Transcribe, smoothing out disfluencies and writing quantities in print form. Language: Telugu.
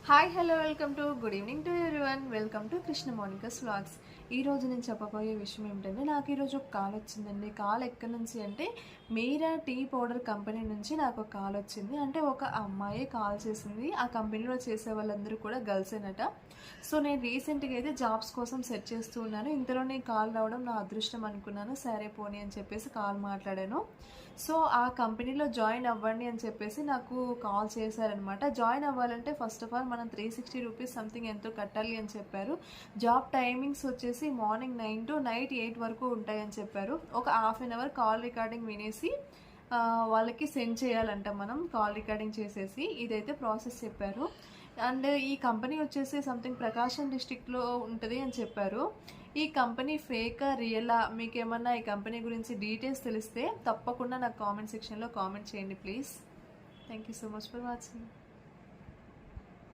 Hi hello welcome to good evening to everyone. Welcome to Krishna Monica's vlogs. ఈరోజు నేను చెప్పబోయే విషయం ఏమిటంటే, నాకు ఈరోజు ఒక కాల్ వచ్చిందండి. కాల్ ఎక్కడి నుంచి అంటే, మీరా టీ పౌడర్ కంపెనీ నుంచి నాకు ఒక కాల్ వచ్చింది. అంటే ఒక అమ్మాయి కాల్ చేసింది. ఆ కంపెనీలో చేసే వాళ్ళందరూ కూడా గర్ల్సేనట. సో నేను రీసెంట్గా అయితే జాబ్స్ కోసం సెర్చ్ చేస్తూ ఉన్నాను. ఇంతలోనే కాల్ రావడం నా అదృష్టం అనుకున్నాను. సరే పోనీ అని చెప్పేసి కాల్ మాట్లాడాను. సో ఆ కంపెనీలో జాయిన్ అవ్వండి అని చెప్పేసి నాకు కాల్ చేశారనమాట. జాయిన్ అవ్వాలంటే ఫస్ట్ ఆఫ్ ఆల్ మనం 360 రూపీస్ సంథింగ్ ఎంతో కట్టాలి అని చెప్పారు. జాబ్ టైమింగ్స్ వచ్చేసి మార్నింగ్ 9 to నైట్ 8 వరకు ఉంటాయని చెప్పారు. ఒక half an hour call recording వినేసి వాళ్ళకి సెండ్ చేయాలంట. మనం కాల్ రికార్డింగ్ చేసేసి ఇదైతే ప్రాసెస్ చెప్పారు. అండ్ ఈ కంపెనీ వచ్చేసి సంథింగ్ ప్రకాశం డిస్టిక్లో ఉంటుంది అని చెప్పారు. ఈ కంపెనీ ఫేకా రియలా, మీకు ఏమన్నా ఈ కంపెనీ గురించి డీటెయిల్స్ తెలిస్తే తప్పకుండా నాకు కామెంట్ సెక్షన్లో కామెంట్ చేయండి please. Thank you so much for watching.